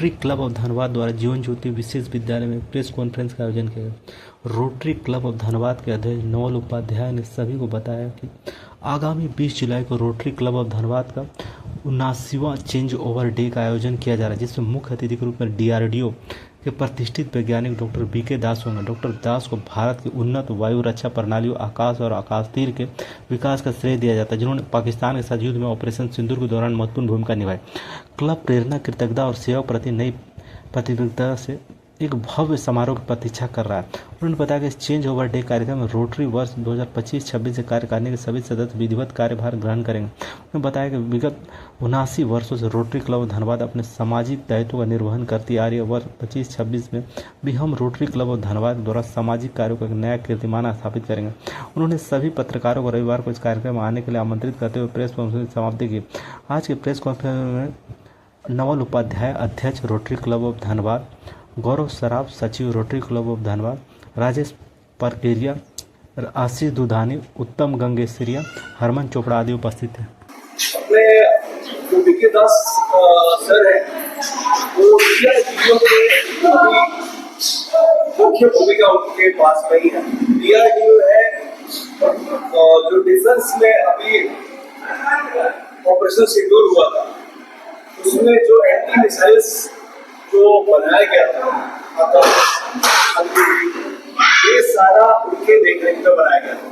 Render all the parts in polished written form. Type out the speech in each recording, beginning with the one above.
Rotary club of Dhanbad द्वारा जीवन ज्योति विशेष विद्यालय में प्रेस कॉन्फ्रेंस का आयोजन किया गया। रोटरी क्लब ऑफ धनबाद के अध्यक्ष नवल उपाध्याय ने सभी को बताया कि आगामी 20 जुलाई को रोटरी क्लब ऑफ धनबाद का 79वां चेंज ओवर डे का आयोजन किया जा रहा है, जिसमें मुख्य अतिथि के रूप में DRDO के प्रतिष्ठित वैज्ञानिक डॉक्टर BK दास होंगे। डॉक्टर दास को भारत की उन्नत वायु रक्षा प्रणालियों, आकाश और आकाशतीर के विकास का श्रेय दिया जाता है, जिन्होंने पाकिस्तान के साथ युद्ध में ऑपरेशन सिंदूर के दौरान महत्वपूर्ण भूमिका निभाई। क्लब प्रेरणा, कृतज्ञता और सेवा प्रति नई प्रतिबद्धता से एक भव्य समारोह की प्रतीक्षा कर रहा है। उन्होंने बताया कि इस चेंज ओवर डे कार्यक्रम में रोटरी वर्ष 2025-26 से कार्य करने के सभी सदस्य विधिवत कार्यभार ग्रहण करेंगे। उन्होंने बताया कि विगत 79 वर्षों से रोटरी क्लब धनबाद अपने सामाजिक दायित्व का निर्वहन करती आ रही है। वर्ष 25-26 में भी हम रोटरी क्लब ऑफ धनबाद द्वारा सामाजिक कार्यों का एक नया कीर्तिमान स्थापित करेंगे। उन्होंने सभी पत्रकारों को रविवार को इस कार्यक्रम में आने के लिए आमंत्रित करते हुए प्रेस कॉन्फ्रेंस की समाप्ति की। आज के प्रेस कॉन्फ्रेंस में नवल उपाध्याय, अध्यक्ष Rotary club of Dhanbad, Gaurav Saraf, सचिव Rotary club of Dhanbad, Rajesh Parkeria, Ashish Dudhani, Uttam Gangesaria, Harman Chopra आदि उपस्थित हैं। अपने जो BK दास सर है वो मुख्य भूमिका उनके पास नहीं है। DRDO है जो डिफेंस में अभी ऑपरेशन सिंदूर हुआ था, उसमें जो एंटी मिसाइल्स जो बनाया गया था, ये सारा उनके देखरेख में बनाया गया था।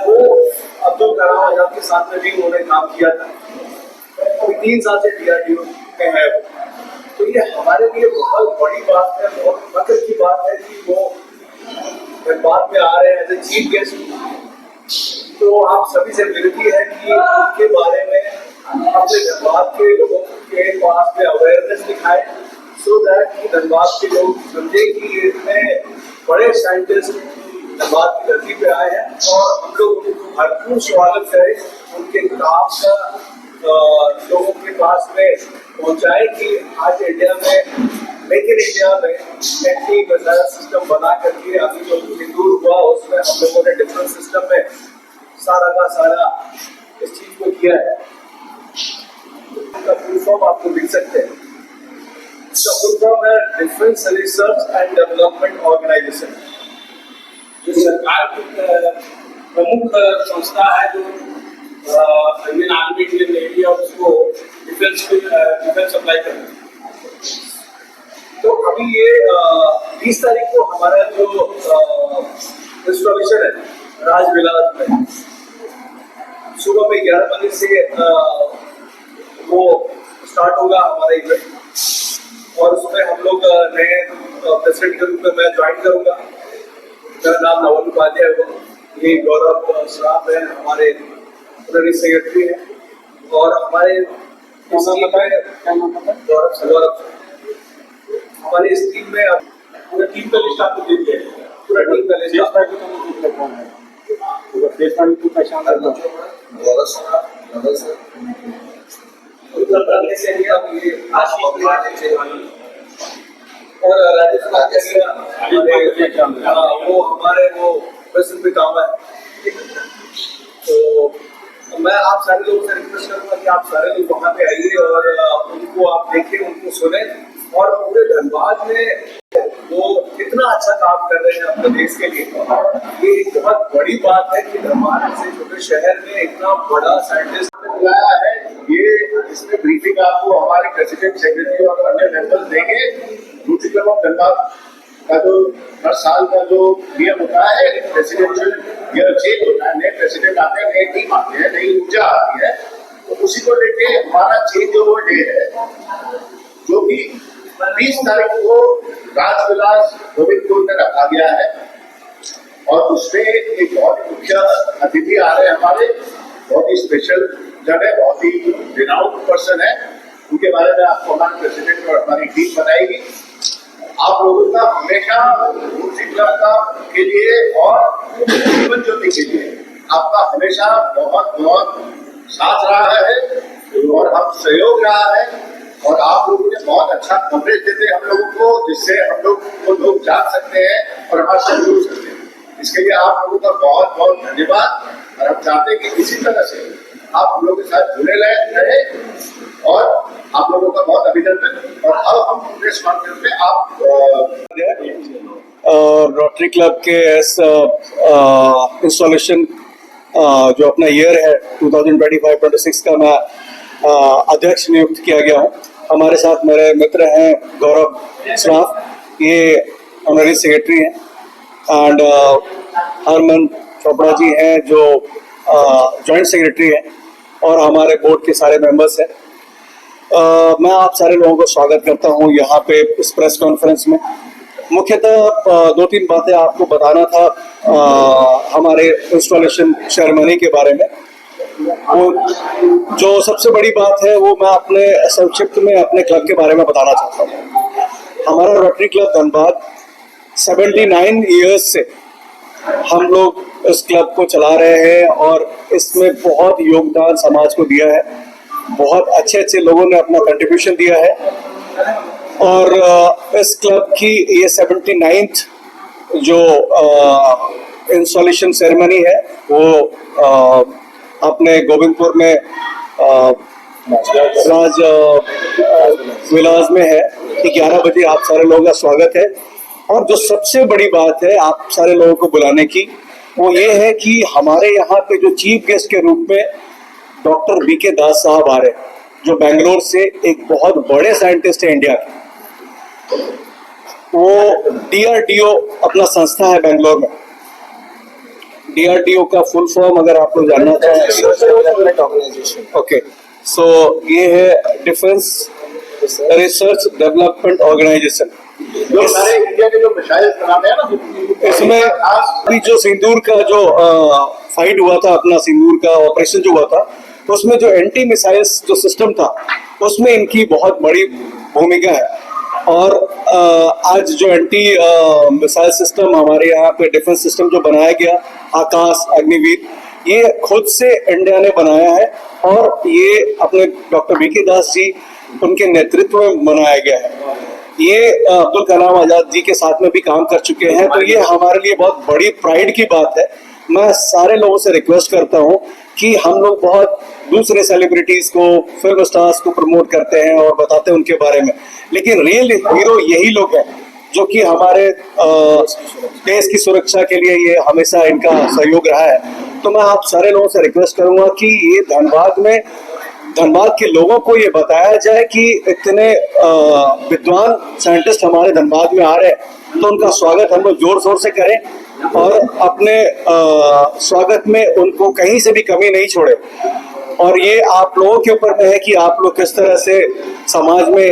वो अब्दुल कलाम आजाद के साथ में भी उन्होंने काम किया था और 3 साल से DRDO में है। तो ये हमारे लिए बहुत बड़ी बात है, बहुत फख्र की बात है कि वो धनबाद में आ रहे हैं एज ए चीफ गेस्ट। तो आप सभी से विनती है कि उनके बारे में अपने धनबाद के लोगों के पास में अवेयरनेस दिखाएं, सो दैट कि धनबाद के लोग समझे कि इतने बड़े साइंटिस्ट धनबाद की धरती पे आए हैं और हम लोग उनको भरपूर स्वागत करें, उनके काम का लोगों के पास में पहुंचाएं कि आज इंडिया में, मेक इन इंडिया में एंटी मिसाइल सिस्टम बना करके अभी जो सिंदूर हुआ उसमें हम लोगों ने डिफरेंट सिस्टम में सारा का सारा इस चीज को किया है। फुल फॉर्म आपको मिल सकते हैं। फुल फॉर्म है defence research and development organisation, जो सरकार की प्रमुख संस्था है जो इंडियन आर्मी, इंडियन नेवी और उसको डिफेंस सप्लाई करती है। तो अभी ये 20 तारीख को हमारा जो इंस्टॉलेशन है राजविलास में सुबह में 11 बजे से वो स्टार्ट होगा हमारा इवेंट, और उसमें हम लोग नए प्रेसिडेंट के रूप में मैं ज्वाइन करूंगा। मेरा नाम नवल उपाध्याय है, ये गौरव सराफ है, हमारे ऑनरी सेक्रेटरी है, और हमारे गौरव हमारी इस टीम में पूरा टीम का लिस्ट आपको दे दिया है। पूरा टीम का लिस्ट और राजेश वो हमारे वो प्रेसिडेंट पे काम है। तो मैं आप सारे लोगों से रिक्वेस्ट करूंगा कि आप सारे लोग वहाँ पे आइए और उनको आप देखें, उनको सुने, और पूरे धनबाद में वो कितना अच्छा काम कर रहे हैं अपने देश के लिए। ये एक बहुत बड़ी बात है कि धनबाद से छोटे शहर में इतना बड़ा साइंटिस्ट बुलाया है। ये इसमें ब्रीफिंग आपको हमारे प्रेसिडेंट, सेक्रेटरी और अन्य मेंबर्स देंगे। रोटरी क्लब ऑफ धनबाद का जो हर साल का जो नियम होता है, प्रेसिडेंशियल ईयर चेंज होता है, नए प्रेसिडेंट आते हैं, नई टीम आती है, नई ऊर्जा आती है, तो उसी को लेके हमारा चेंज ओवर डे है, जो कि 20 तारीख को राजविलास गोविंदपुर में रखा गया है। और उसमें एक बहुत मुख्य अतिथि आ रहे हैं हमारे, बहुत ही स्पेशल जन है, बहुत ही रिनाउंड पर्सन है। उनके बारे में आपको हमारे प्रेसिडेंट और हमारी टीम बताएगी। आप लोगों का हमेशा रोटरी क्लब का के लिए और जीवन ज्योति के लिए आपका हमेशा बहुत बहुत साथ रहा है और हम सहयोग रहा है, और आप लोगों ने बहुत अच्छा कवरेज देते हैं हम लोगों को, जिससे हम लोग जान सकते हैं और हमारे साथ जुड़ सकते हैं। इसके लिए आप लोगों का बहुत बहुत धन्यवाद। और हम चाहते हैं कि इसी तरह से आप हम लोग के साथ जुड़े रहे और आप लोगों का बहुत अभिनंदन। और अब हम प्रेस कॉन्फ्रेंस में आप रोटरी क्लब के इंस्टॉलेशन जो अपना ईयर है 2025-26 का मैं अध्यक्ष नियुक्त किया गया हूँ। हमारे साथ मेरे मित्र हैं गौरव श्राफ, ये ऑनरी सेक्रेटरी हैं, एंड हरमन चोपड़ा जी हैं जो जॉइंट सेक्रेटरी हैं, और हमारे बोर्ड के सारे मेंबर्स हैं। मैं आप सारे लोगों को स्वागत करता हूं यहाँ पे इस प्रेस कॉन्फ्रेंस में। मुख्यतः दो तीन बातें आपको बताना था हमारे इंस्टॉलेशन सेरेमनी के बारे में। वो जो सबसे बड़ी बात है वो मैं अपने संक्षिप्त में अपने क्लब के बारे में बताना चाहता हूँ। हमारा रोटरी क्लब धनबाद 79 ईयर्स से हम लोग इस क्लब को चला रहे हैं और इसमें बहुत योगदान समाज को दिया है। बहुत अच्छे अच्छे लोगों ने अपना कंट्रीब्यूशन दिया है, और इस क्लब की ये 79th जो इंस्टॉलेशन सेरेमनी है वो अपने गोविंदपुर में राज विलास में है। 11 बजे आप सारे लोगों का स्वागत है। और जो सबसे बड़ी बात है आप सारे लोगों को बुलाने की, वो ये है कि हमारे यहाँ पे जो चीफ गेस्ट के रूप में डॉक्टर बीके दास साहब आ रहे हैं, जो बेंगलोर से एक बहुत बड़े साइंटिस्ट है इंडिया के। वो DRDO अपना संस्था है बेंगलोर में। DRDO का फुल फॉर्म अगर आप लोग जानना चाहें, ओके, सो ये है डिफेंस रिसर्च डेवलपमेंट ऑर्गेनाइजेशन। जो सारे इंडिया के जो मिसाइल बनाते हैं ना, इसमें अभी जो सिंदूर का जो फाइट हुआ था, अपना सिंदूर का ऑपरेशन जो हुआ था, तो उसमें जो एंटी मिसाइल्स जो सिस्टम था उसमें इनकी बहुत बड़ी भूमिका है। और आज जो एंटी मिसाइल सिस्टम हमारे यहाँ पे डिफेंस सिस्टम जो बनाया गया, आकाश अग्निवीर, ये खुद से इंडिया ने बनाया है, और ये अपने डॉक्टर बीके दास जी उनके नेतृत्व में बनाया गया है। ये अब्दुल कलाम आजाद जी के साथ में भी काम कर चुके हैं, तो ये हमारे लिए बहुत बड़ी प्राइड की बात है। मैं सारे लोगों से रिक्वेस्ट करता हूँ कि हम लोग बहुत दूसरे सेलिब्रिटीज को, फिल्म स्टार्स को प्रमोट करते हैं और बताते हैं उनके बारे में, लेकिन रियल हीरो यही लोग हैं जो कि हमारे देश की सुरक्षा के लिए ये हमेशा इनका सहयोग रहा है। तो मैं आप सारे लोगों से रिक्वेस्ट करूंगा कि ये धनबाद के लोगों को ये बताया जाए कि इतने विद्वान साइंटिस्ट हमारे धनबाद में आ रहे हैं, तो उनका स्वागत हम लोग जोर शोर से करें और अपने स्वागत में उनको कहीं से भी कमी नहीं छोड़े। और ये आप लोगों के ऊपर में है कि आप लोग किस तरह से समाज में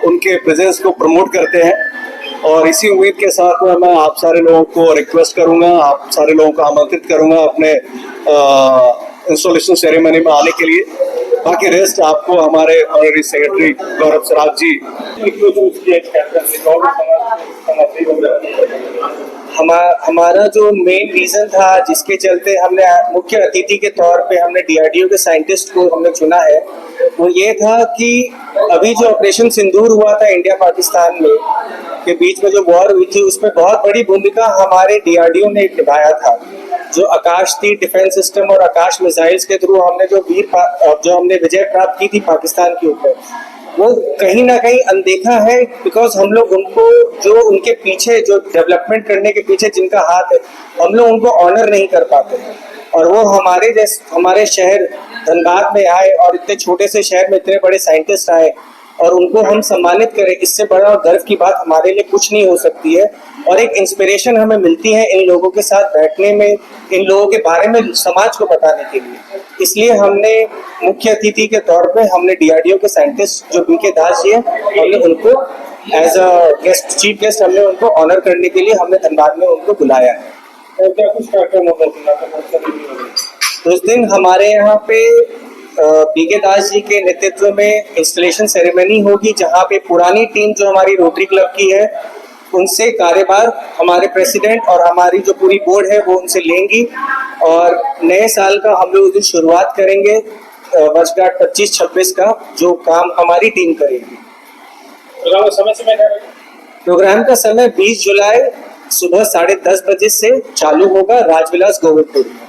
उनके प्रेजेंस को प्रमोट करते हैं। और इसी उम्मीद के साथ में मैं आप सारे लोगों को रिक्वेस्ट करूंगा, आप सारे लोगों को आमंत्रित करूंगा अपने इंस्टॉलेशन सेरेमनी में आने के लिए। बाकी रेस्ट आपको हमारे ऑनरी सेक्रेटरी गौरव श्राफ जी। हमारा जो मेन रीजन था जिसके चलते हमने मुख्य अतिथि के तौर पे हमने DRDO के साइंटिस्ट को हमने चुना है, वो ये था कि अभी जो ऑपरेशन सिंदूर हुआ था इंडिया पाकिस्तान में के बीच में जो वॉर हुई थी, उसमें बहुत बड़ी भूमिका हमारे DRDO ने निभाया था। जो आकाश थी डिफेंस सिस्टम और आकाश मिसाइल्स के थ्रू हमने जो हमने विजय प्राप्त की थी पाकिस्तान के ऊपर, वो कहीं ना कहीं अनदेखा है। बिकॉज हम लोग उनको जो उनके पीछे जो डेवलपमेंट करने के पीछे जिनका हाथ है, हम लोग उनको ऑनर नहीं कर पाते हैं। और वो हमारे शहर धनबाद में आए और इतने छोटे से शहर में इतने बड़े साइंटिस्ट आए और उनको हम सम्मानित करें, इससे बड़ा और गर्व की बात हमारे लिए कुछ नहीं हो सकती है। और एक इंस्पिरेशन हमें मिलती है इन लोगों के साथ बैठने में, इन लोगों के बारे में समाज को बताने के लिए। इसलिए हमने मुख्य अतिथि के तौर पे हमने DRDO के साइंटिस्ट जो बीके दास जी हैं, हमने उनको as a guest, chief guest, हमने उनको ऑनर करने के लिए हमने धनबाद में उनको बुलाया है। और क्या कुछ कार्यक्रम होगा उस दिन हमारे यहाँ पे बीके दास जी के नेतृत्व में इंस्टॉलेशन सेरेमनी होगी, जहाँ पे पुरानी टीम जो हमारी रोटरी क्लब की है उनसे कार्यभार हमारे प्रेसिडेंट और हमारी जो पूरी बोर्ड है वो उनसे लेंगी। और नए साल का हम लोग उस दिन शुरुआत करेंगे वर्षगांठ 25-26 का, जो काम हमारी टीम करेगी। प्रोग्राम का समय 20 जुलाई सुबह 10:30 बजे से चालू होगा राजविलास गोविंदपुर में।